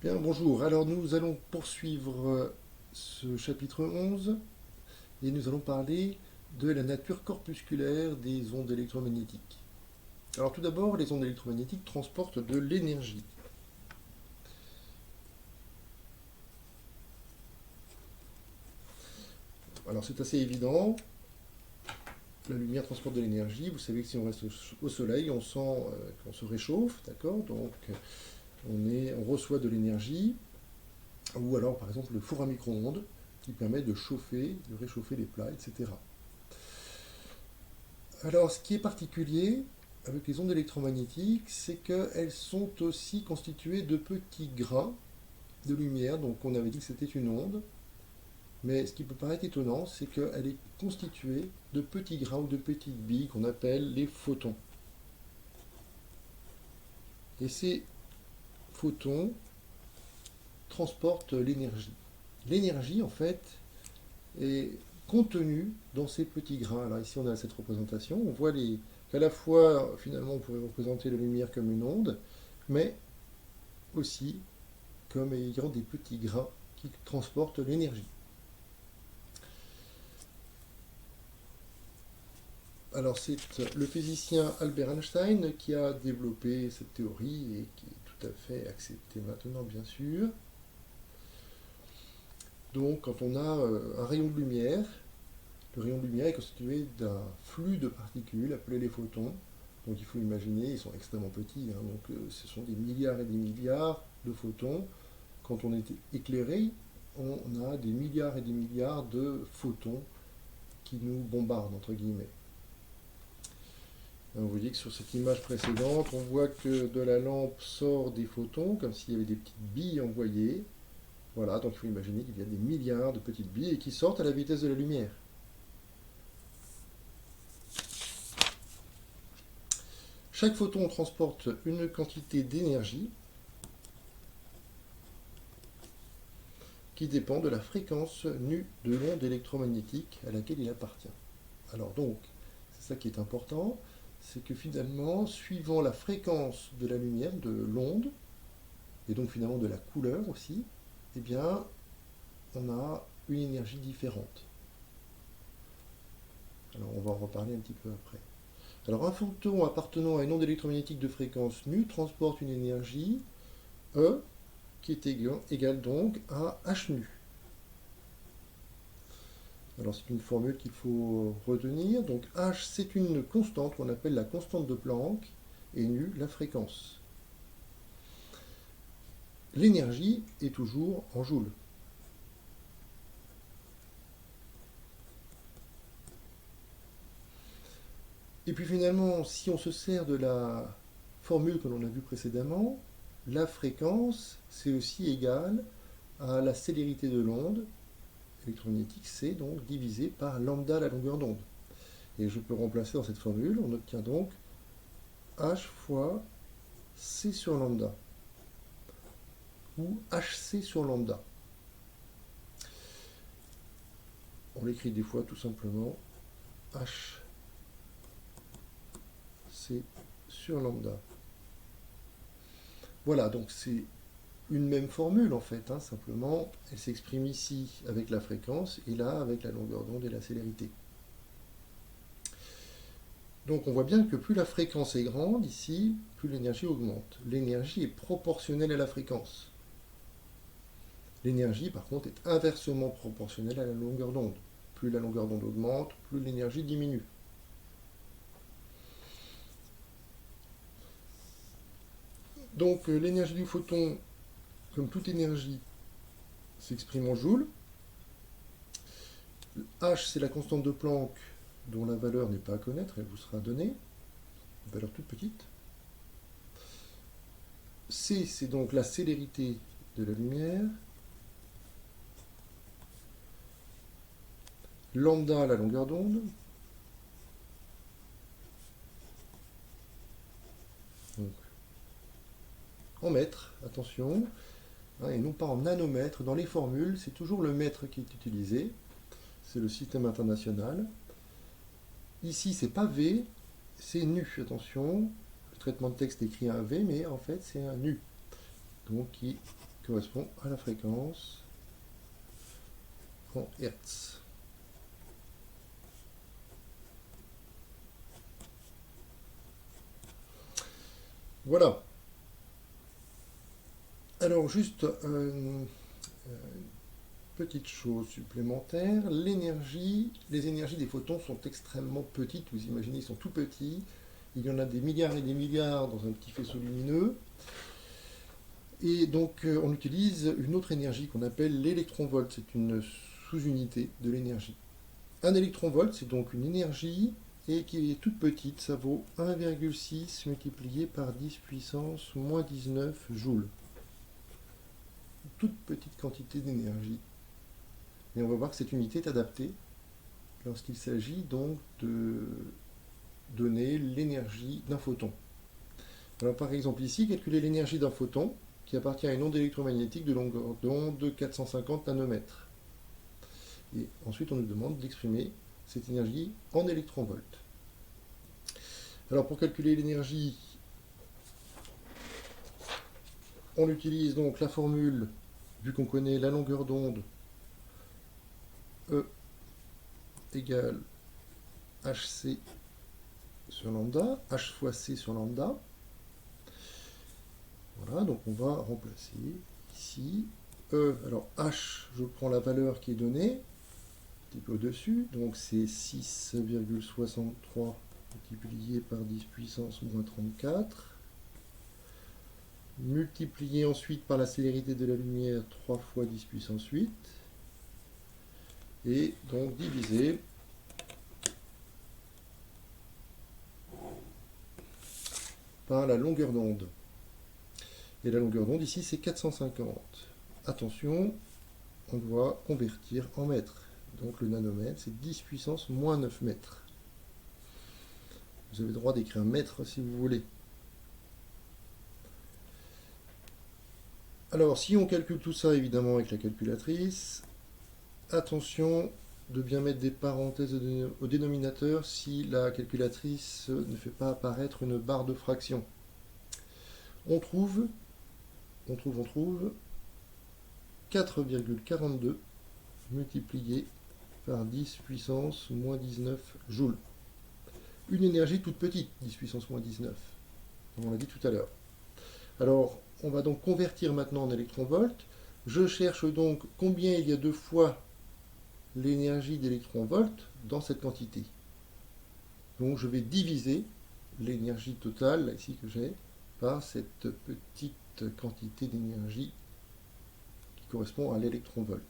Bien, bonjour. Alors nous allons poursuivre ce chapitre 11 et nous allons parler de la nature corpusculaire des ondes électromagnétiques. Alors tout d'abord, les ondes électromagnétiques transportent de l'énergie. Alors c'est assez évident, la lumière transporte de l'énergie. Vous savez que si on reste au soleil, on sent qu'on se réchauffe, d'accord? Donc on reçoit de l'énergie. Ou alors par exemple le four à micro-ondes qui permet de chauffer, de réchauffer les plats, etc. Alors, ce qui est particulier avec les ondes électromagnétiques, c'est qu'elles sont aussi constituées de petits grains de lumière. Donc, on avait dit que c'était une onde. Mais ce qui peut paraître étonnant, c'est qu'elle est constituée de petits grains ou de petites billes qu'on appelle les photons. Et ces photons transportent l'énergie. L'énergie, en fait, est contenue dans ces petits grains. Alors ici, on a cette représentation. On voit qu'à la fois, finalement, on pourrait représenter la lumière comme une onde, mais aussi comme ayant des petits grains qui transportent l'énergie. Alors c'est le physicien Albert Einstein qui a développé cette théorie et qui est tout à fait acceptée maintenant, bien sûr. Donc quand on a un rayon de lumière, le rayon de lumière est constitué d'un flux de particules appelés les photons. Donc il faut imaginer, ils sont extrêmement petits, hein, donc ce sont des milliards et des milliards de photons. Quand on est éclairé, on a des milliards et des milliards de photons qui nous bombardent, entre guillemets. Vous voyez que sur cette image précédente, on voit que de la lampe sort des photons, comme s'il y avait des petites billes envoyées. Voilà, donc il faut imaginer qu'il y a des milliards de petites billes et qui sortent à la vitesse de la lumière. Chaque photon transporte une quantité d'énergie qui dépend de la fréquence nue de l'onde électromagnétique à laquelle il appartient. Alors donc, c'est ça qui est important, c'est que finalement, suivant la fréquence de la lumière, de l'onde, et donc finalement de la couleur aussi, eh bien, on a une énergie différente. Alors on va en reparler un petit peu après. Alors un photon appartenant à une onde électromagnétique de fréquence nu transporte une énergie E qui est égale donc à h nu. Alors c'est une formule qu'il faut retenir. Donc h c'est une constante qu'on appelle la constante de Planck et nu la fréquence. L'énergie est toujours en joules. Et puis finalement, si on se sert de la formule que l'on a vue précédemment, la fréquence, c'est aussi égal à la célérité de l'onde électromagnétique, c'est donc divisé par lambda, la longueur d'onde. Et je peux remplacer dans cette formule, on obtient donc h fois c sur lambda, ou hc sur lambda. On l'écrit des fois tout simplement hc sur lambda. Voilà, donc c'est une même formule en fait, hein, simplement elle s'exprime ici avec la fréquence et là avec la longueur d'onde et la célérité. Donc on voit bien que plus la fréquence est grande ici, plus l'énergie augmente. L'énergie est proportionnelle à la fréquence. L'énergie par contre est inversement proportionnelle à la longueur d'onde. Plus la longueur d'onde augmente, plus l'énergie diminue. Donc l'énergie du photon, comme toute énergie, s'exprime en joules. H, c'est la constante de Planck dont la valeur n'est pas à connaître, elle vous sera donnée, une valeur toute petite. C, c'est donc la célérité de la lumière. Lambda, la longueur d'onde. Donc, en mètres, attention, hein, et non pas en nanomètres. Dans les formules, c'est toujours le mètre qui est utilisé. C'est le système international. Ici, c'est pas V, c'est nu. Attention, le traitement de texte écrit un V, mais en fait, c'est un nu. Donc, qui correspond à la fréquence en Hertz. Voilà. Alors juste une petite chose supplémentaire, l'énergie, les énergies des photons sont extrêmement petites, vous imaginez, ils sont tout petits, il y en a des milliards et des milliards dans un petit faisceau lumineux, et donc on utilise une autre énergie qu'on appelle l'électronvolt, c'est une sous-unité de l'énergie. Un électronvolt, c'est donc une énergie et qui est toute petite, ça vaut 1,6 multiplié par 10 puissance moins 19 joules. Toute petite quantité d'énergie. Et on va voir que cette unité est adaptée lorsqu'il s'agit donc de donner l'énergie d'un photon. Alors par exemple ici, calculer l'énergie d'un photon qui appartient à une onde électromagnétique de longueur d'onde de 450 nanomètres. Et ensuite on nous demande d'exprimer cette énergie en électronvolts. Alors pour calculer l'énergie, on utilise donc la formule, vu qu'on connaît la longueur d'onde, E égale hc sur lambda, h fois c sur lambda. Voilà, donc on va remplacer ici E, alors h, je prends la valeur qui est donnée, un petit peu au-dessus, donc c'est 6,63 multiplié par 10 puissance moins 34, multiplié ensuite par la célérité de la lumière 3 fois 10 puissance 8, et donc divisé par la longueur d'onde. Et la longueur d'onde ici c'est 450. Attention, on doit convertir en mètres. Donc le nanomètre c'est 10 puissance moins 9 mètres. Vous avez le droit d'écrire mètre si vous voulez. Alors si on calcule tout ça évidemment avec la calculatrice, attention de bien mettre des parenthèses au dénominateur si la calculatrice ne fait pas apparaître une barre de fraction. On trouve 4,42 multiplié par 10 puissance moins 19 joules. Une énergie toute petite, 10 puissance moins 19, comme on l'a dit tout à l'heure. Alors, on va donc convertir maintenant en électronvolts. Je cherche donc combien il y a de fois l'énergie d'électronvolts dans cette quantité. Donc je vais diviser l'énergie totale, là, ici que j'ai, par cette petite quantité d'énergie qui correspond à l'électronvolt.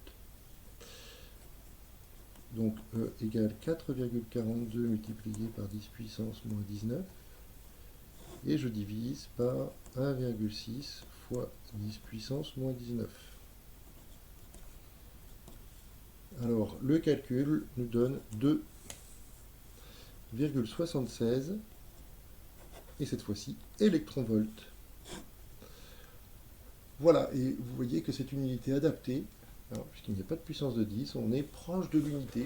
Donc E égale 4,42 multiplié par 10 puissance moins 19. Et je divise par 1,6 fois 10 puissance moins 19. Alors le calcul nous donne 2,76 et cette fois-ci électronvolts. Voilà, et vous voyez que c'est une unité adaptée, puisqu'il n'y a pas de puissance de 10, on est proche de l'unité,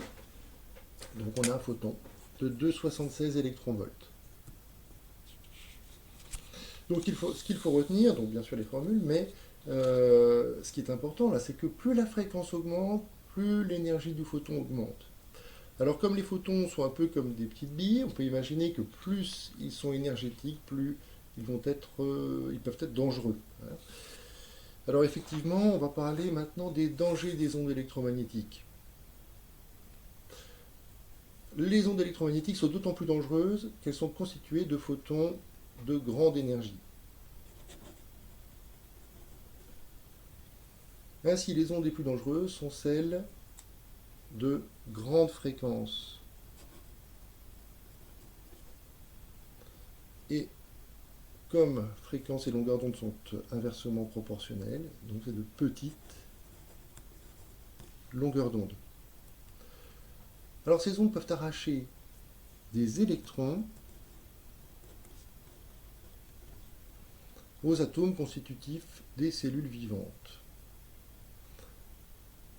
donc on a un photon de 2,76 électronvolts. Donc ce qu'il faut retenir, donc bien sûr les formules, mais ce qui est important là, c'est que plus la fréquence augmente, plus l'énergie du photon augmente. Alors comme les photons sont un peu comme des petites billes, on peut imaginer que plus ils sont énergétiques, plus ils peuvent être dangereux. Alors effectivement, on va parler maintenant des dangers des ondes électromagnétiques. Les ondes électromagnétiques sont d'autant plus dangereuses qu'elles sont constituées de photons de grande énergie. Ainsi, les ondes les plus dangereuses sont celles de grande fréquence. Et comme fréquence et longueur d'onde sont inversement proportionnelles, donc c'est de petites longueurs d'onde. Alors ces ondes peuvent arracher des électrons aux atomes constitutifs des cellules vivantes.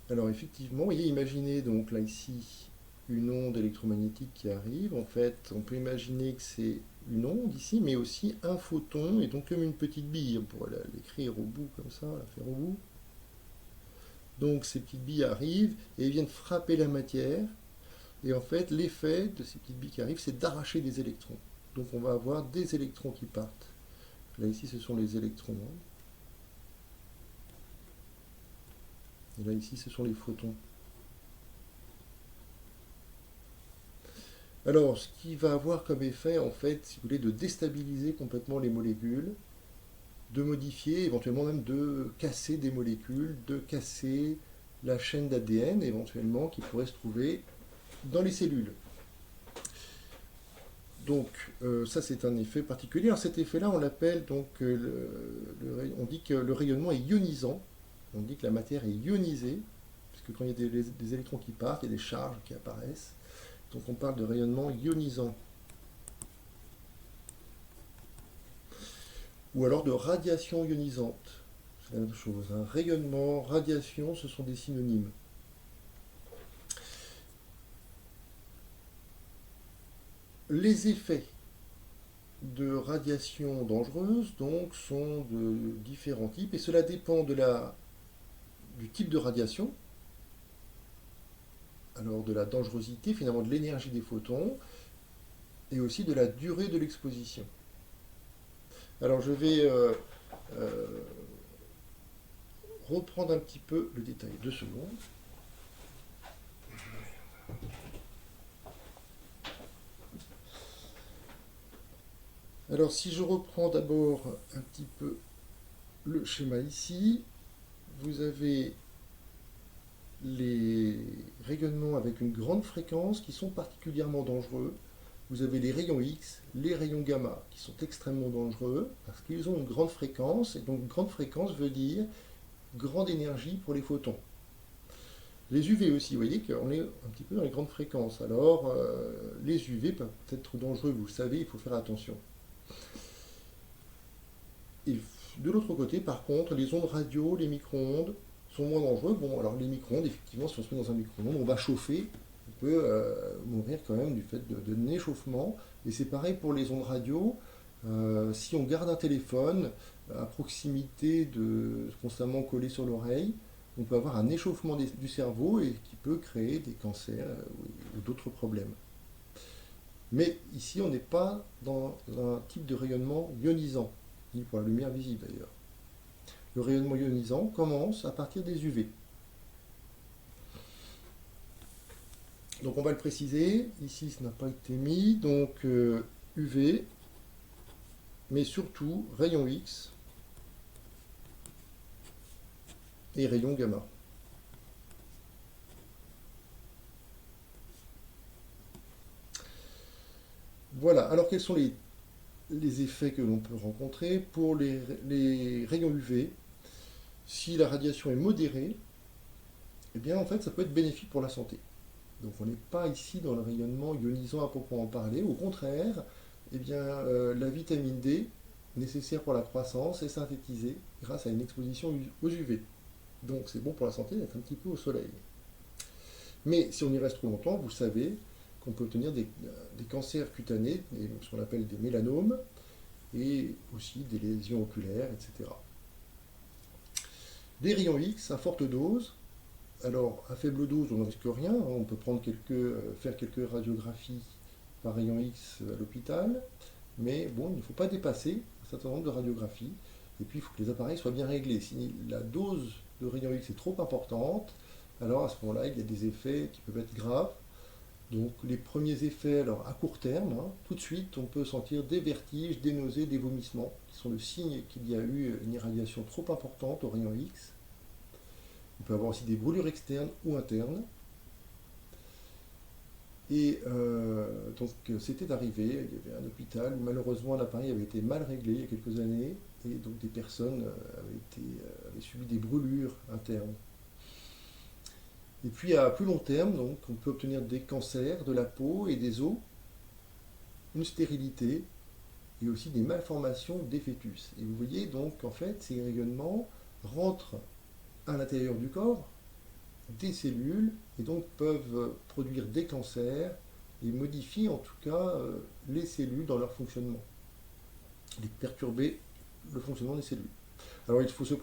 Alors effectivement, vous voyez, imaginez donc là ici une onde électromagnétique qui arrive. En fait, on peut imaginer que c'est une onde ici, mais aussi un photon, et donc comme une petite bille, on pourrait l'écrire au bout comme ça, la faire au bout. Donc ces petites billes arrivent et viennent frapper la matière, et en fait l'effet de ces petites billes qui arrivent, c'est d'arracher des électrons. Donc on va avoir des électrons qui partent. Là ici ce sont les électrons, hein. Et là ici ce sont les photons. Alors, ce qui va avoir comme effet, en fait, si vous voulez, de déstabiliser complètement les molécules, de modifier, éventuellement même de casser des molécules, de casser la chaîne d'ADN, éventuellement, qui pourrait se trouver dans les cellules. Donc, ça, c'est un effet particulier. Alors, cet effet-là, on l'appelle donc, on dit que le rayonnement est ionisant. On dit que la matière est ionisée, puisque quand il y a des électrons qui partent, il y a des charges qui apparaissent. Donc, on parle de rayonnement ionisant. Ou alors de radiation ionisante. C'est la même chose. Hein. Rayonnement, radiation, ce sont des synonymes. Les effets de radiation dangereuse donc sont de différents types et cela dépend du type de radiation, alors de la dangerosité, finalement de l'énergie des photons et aussi de la durée de l'exposition. Alors je vais reprendre un petit peu le détail. 2 secondes. Alors si je reprends d'abord un petit peu le schéma ici, vous avez les rayonnements avec une grande fréquence qui sont particulièrement dangereux. Vous avez les rayons X, les rayons gamma qui sont extrêmement dangereux parce qu'ils ont une grande fréquence et donc grande fréquence veut dire grande énergie pour les photons. Les UV aussi, vous voyez qu'on est un petit peu dans les grandes fréquences. Alors, les UV peuvent être dangereux, vous le savez, il faut faire attention. Et de l'autre côté, par contre, les ondes radio, les micro-ondes sont moins dangereux. Bon, alors les micro-ondes, effectivement, si on se met dans un micro-ondes, on va chauffer, on peut mourir quand même du fait de échauffement. Et c'est pareil pour les ondes radio. Si on garde un téléphone à proximité constamment collé sur l'oreille, on peut avoir un échauffement du cerveau et qui peut créer des cancers ou d'autres problèmes. Mais ici, on n'est pas dans un type de rayonnement ionisant, ni pour la lumière visible d'ailleurs. Le rayonnement ionisant commence à partir des UV. Donc on va le préciser, ici ça n'a pas été mis, donc UV, mais surtout rayons X et rayons gamma. Voilà, alors quels sont les effets que l'on peut rencontrer pour les rayons UV? Si la radiation est modérée, eh bien en fait ça peut être bénéfique pour la santé. Donc on n'est pas ici dans le rayonnement ionisant à proprement parler, au contraire, eh bien, la vitamine D nécessaire pour la croissance est synthétisée grâce à une exposition aux UV. Donc c'est bon pour la santé d'être un petit peu au soleil. Mais si on y reste trop longtemps, vous savez qu'on peut obtenir des cancers cutanés, ce qu'on appelle des mélanomes, et aussi des lésions oculaires, etc. Des rayons X à forte dose. Alors, à faible dose, on ne risque rien. On peut faire quelques radiographies par rayon X à l'hôpital. Mais bon, il ne faut pas dépasser un certain nombre de radiographies. Et puis, il faut que les appareils soient bien réglés. Si la dose de rayon X est trop importante, alors à ce moment-là, il y a des effets qui peuvent être graves. Donc, les premiers effets, alors à court terme, tout de suite, on peut sentir des vertiges, des nausées, des vomissements, qui sont le signe qu'il y a eu une irradiation trop importante au rayon X. On peut avoir aussi des brûlures externes ou internes. Et donc c'était arrivé, il y avait un hôpital où malheureusement l'appareil avait été mal réglé il y a quelques années et donc des personnes avaient subi des brûlures internes. Et puis à plus long terme, donc, on peut obtenir des cancers de la peau et des os, une stérilité et aussi des malformations des fœtus. Et vous voyez donc en fait ces rayonnements rentrent à l'intérieur du corps des cellules et donc peuvent produire des cancers et modifier en tout cas les cellules dans leur fonctionnement, et perturber le fonctionnement des cellules. Alors il faut se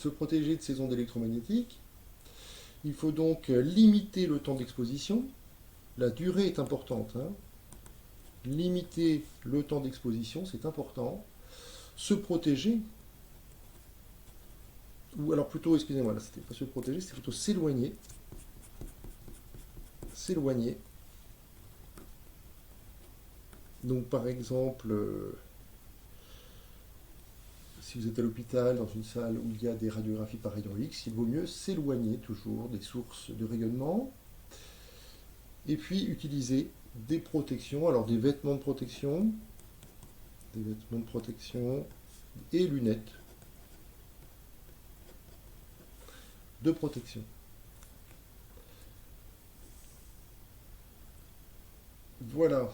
protéger de ces ondes électromagnétiques, il faut donc limiter le temps d'exposition, la durée est importante, hein. Limiter le temps d'exposition, c'est important, se protéger, ou alors plutôt, excusez-moi, là c'était pas se protéger, c'était plutôt s'éloigner, s'éloigner. Donc par exemple, si vous êtes à l'hôpital, dans une salle où il y a des radiographies par rayons X, il vaut mieux s'éloigner toujours des sources de rayonnement. Et puis utiliser des protections, alors des vêtements de protection et lunettes de protection. Voilà.